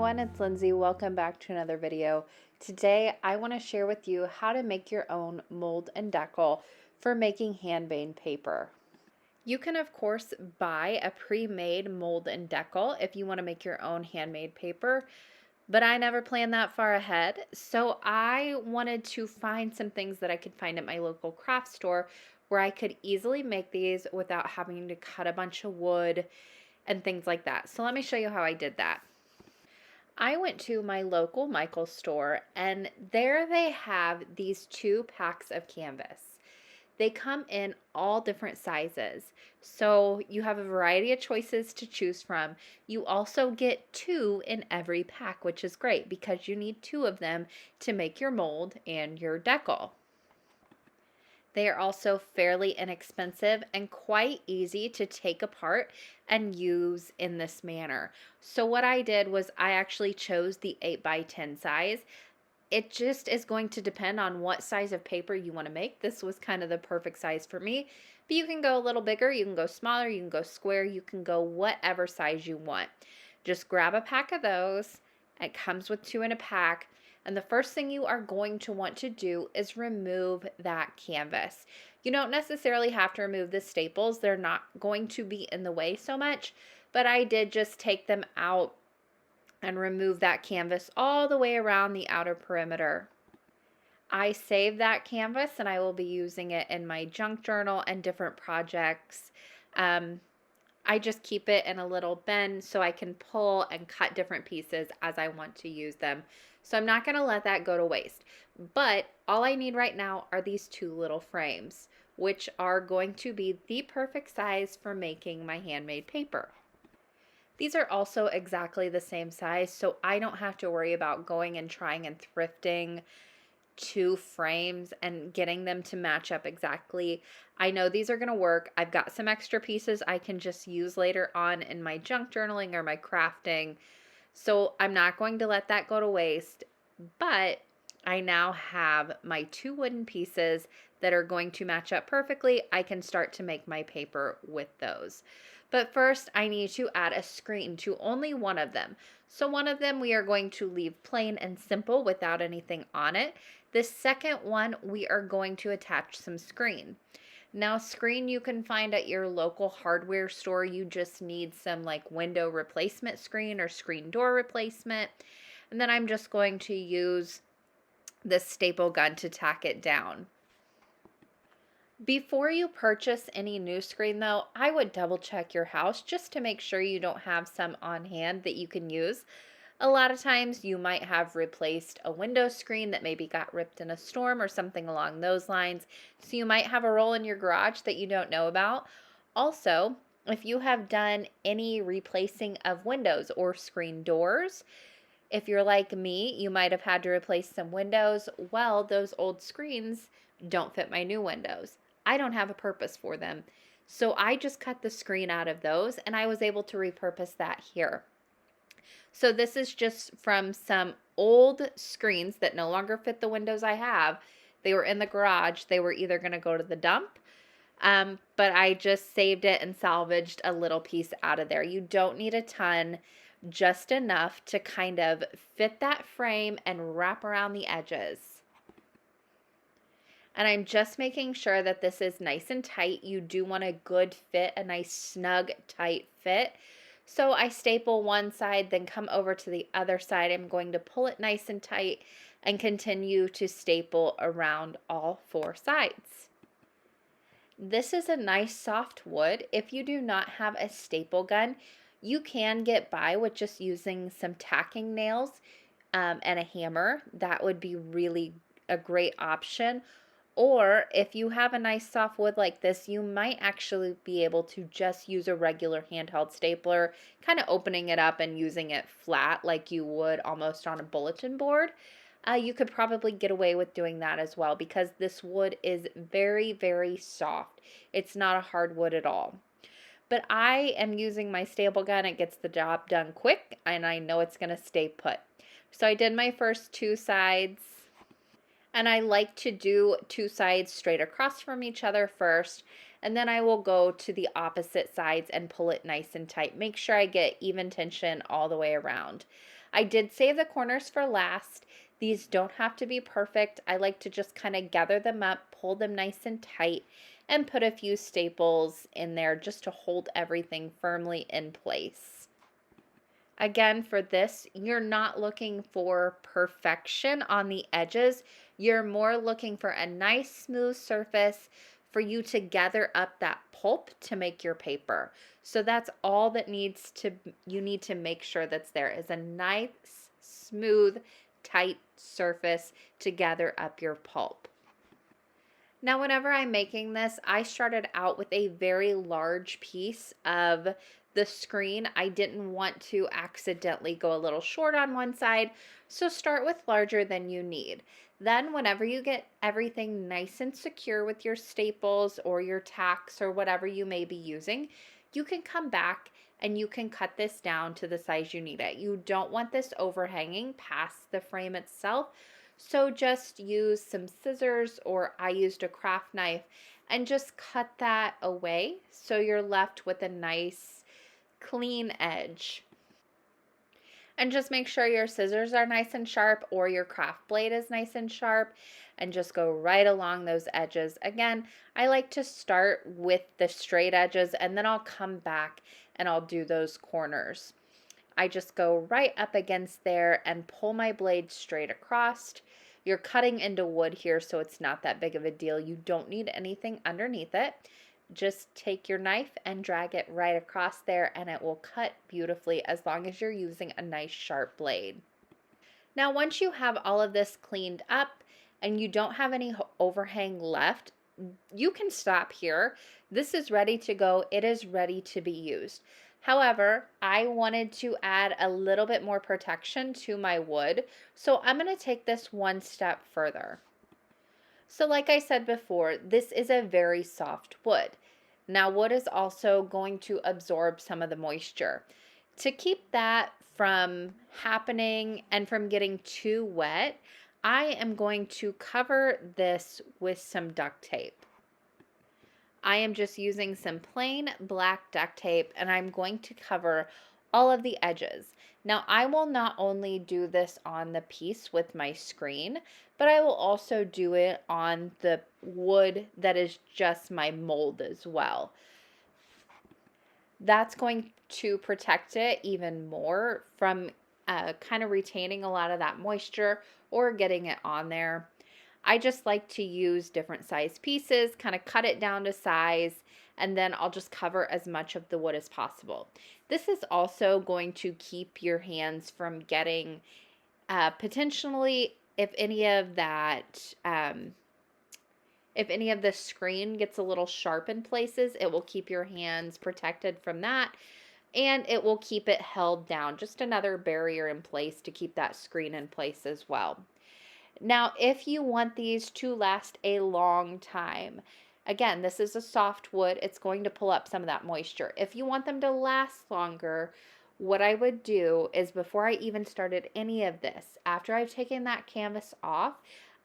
everyone, it's Lindsay. Welcome back to another video. Today I want to share with you how to make your own mold and deckle for making handmade paper. You can of course buy a pre-made mold and deckle if you want to make your own handmade paper, but I never planned that far ahead, so I wanted to find some things that I could find at my local craft store where I could easily make these without having to cut a bunch of wood and things like that. So let me show you how I did that. I went to my local Michael's store, and there they have these 2 packs of canvas. They come in all different sizes, so you have a variety of choices to choose from. You also get 2 in every pack, which is great because you need 2 of them to make your mold and your deckle. They are also fairly inexpensive and quite easy to take apart and use in this manner. So what I did was I actually chose the 8x10 size. It just is going to depend on what size of paper you want to make. This was kind of the perfect size for me, but you can go a little bigger, you can go smaller, you can go square, you can go whatever size you want. Just grab a pack of those. It comes with 2 in a pack. And the first thing you are going to want to do is remove that canvas. You don't necessarily have to remove the staples. They're not going to be in the way so much, but I did just take them out and remove that canvas all the way around the outer perimeter. I saved that canvas and I will be using it in my junk journal and different projects. I just keep it in a little bin so I can pull and cut different pieces as I want to use them. So I'm not going to let that go to waste. But all I need right now are these 2 little frames, which are going to be the perfect size for making my handmade paper. These are also exactly the same size, so I don't have to worry about going and trying and thrifting 2 frames and getting them to match up exactly. I know these are going to work. I've got some extra pieces I can just use later on in my junk journaling or my crafting. So I'm not going to let that go to waste, but I now have my 2 wooden pieces that are going to match up perfectly. I can start to make my paper with those. But first I need to add a screen to only one of them. So one of them we are going to leave plain and simple without anything on it. The second one we are going to attach some screen. Now screen you can find at your local hardware store. You just need some like window replacement screen or screen door replacement. And then I'm just going to use this staple gun to tack it down. Before you purchase any new screen though, I would double check your house just to make sure you don't have some on hand that you can use. A lot of times you might have replaced a window screen that maybe got ripped in a storm or something along those lines. So you might have a roll in your garage that you don't know about. Also, if you have done any replacing of windows or screen doors, if you're like me, you might have had to replace some windows. Well, those old screens don't fit my new windows. I don't have a purpose for them. So I just cut the screen out of those and I was able to repurpose that here. So this is just from some old screens that no longer fit the windows I have. They were in the garage. They were either going to go to the dump, but I just saved it and salvaged a little piece out of there. You don't need a ton, just enough to kind of fit that frame and wrap around the edges. And I'm just making sure that this is nice and tight. You do want a good fit, a nice snug, tight fit. So I staple one side, then come over to the other side. I'm going to pull it nice and tight and continue to staple around all 4 sides. This is a nice soft wood. If you do not have a staple gun, you can get by with just using some tacking nails and a hammer. That would be really a great option. Or if you have a nice soft wood like this, you might actually be able to just use a regular handheld stapler, kind of opening it up and using it flat like you would almost on a bulletin board. You could probably get away with doing that as well because this wood is very, very soft. It's not a hard wood at all. But I am using my staple gun. It gets the job done quick and I know it's going to stay put. So I did my first 2 sides. And I like to do 2 sides straight across from each other first, and then I will go to the opposite sides and pull it nice and tight. Make sure I get even tension all the way around. I did save the corners for last. These don't have to be perfect. I like to just kind of gather them up, pull them nice and tight, and put a few staples in there just to hold everything firmly in place. Again, for this, you're not looking for perfection on the edges. You're more looking for a nice smooth surface for you to gather up that pulp to make your paper. So that's all that you need to make sure that's there is a nice, smooth, tight surface to gather up your pulp. Now, whenever I'm making this, I started out with a very large piece of the screen. I didn't want to accidentally go a little short on one side, so start with larger than you need. Then whenever you get everything nice and secure with your staples or your tacks or whatever you may be using, you can come back and you can cut this down to the size you need it. You don't want this overhanging past the frame itself. So just use some scissors, or I used a craft knife, and just cut that away so you're left with a nice clean edge. And just make sure your scissors are nice and sharp or your craft blade is nice and sharp, and just go right along those edges. Again, I like to start with the straight edges and then I'll come back and I'll do those corners. I just go right up against there and pull my blade straight across. You're cutting into wood here, so it's not that big of a deal. You don't need anything underneath it. Just take your knife and drag it right across there and it will cut beautifully as long as you're using a nice sharp blade. Now, once you have all of this cleaned up and you don't have any overhang left, you can stop here. This is ready to go. It is ready to be used. However, I wanted to add a little bit more protection to my wood, so I'm going to take this one step further. So like I said before, this is a very soft wood. Now, wood is also going to absorb some of the moisture. To keep that from happening and from getting too wet, I am going to cover this with some duct tape. I am just using some plain black duct tape and I'm going to cover all of the edges. Now, I will not only do this on the piece with my screen, but I will also do it on the wood that is just my mold as well. That's going to protect it even more from kind of retaining a lot of that moisture or getting it on there. I just like to use different size pieces, kind of cut it down to size, and then I'll just cover as much of the wood as possible. This is also going to keep your hands from getting potentially, if any of the screen gets a little sharp in places, it will keep your hands protected from that, and it will keep it held down. Just another barrier in place to keep that screen in place as well. Now, if you want these to last a long time, again, this is a soft wood. It's going to pull up some of that moisture. If you want them to last longer, what I would do is before I even started any of this, after I've taken that canvas off,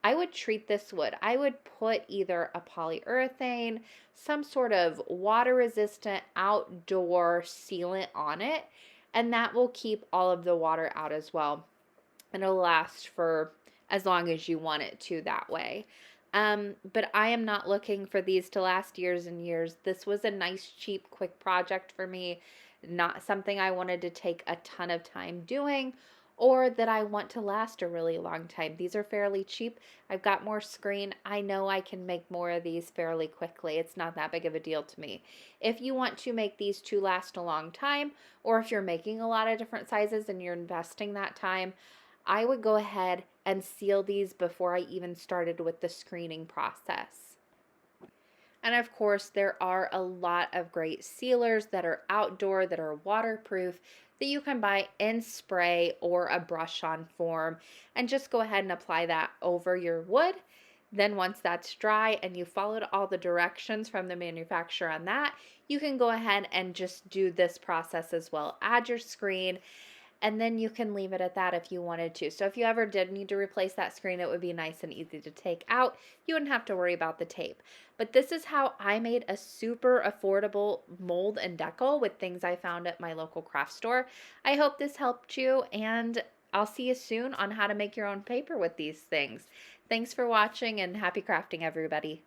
I would treat this wood. I would put either a polyurethane, some sort of water-resistant outdoor sealant on it, and that will keep all of the water out as well. And it'll last for as long as you want it to that way. But I am not looking for these to last years and years. This was a nice, cheap, quick project for me. Not something I wanted to take a ton of time doing or that I want to last a really long time. These are fairly cheap. I've got more screen. I know I can make more of these fairly quickly. It's not that big of a deal to me. If you want to make these to last a long time, or if you're making a lot of different sizes and you're investing that time, I would go ahead and seal these before I even started with the screening process. And of course, there are a lot of great sealers that are outdoor, that are waterproof, that you can buy in spray or a brush-on form, and just go ahead and apply that over your wood. Then once that's dry and you followed all the directions from the manufacturer on that, you can go ahead and just do this process as well. Add your screen, and then you can leave it at that if you wanted to. So if you ever did need to replace that screen, it would be nice and easy to take out. You wouldn't have to worry about the tape. But this is how I made a super affordable mold and decal with things I found at my local craft store. I hope this helped you, and I'll see you soon on how to make your own paper with these things. Thanks for watching, and happy crafting, everybody.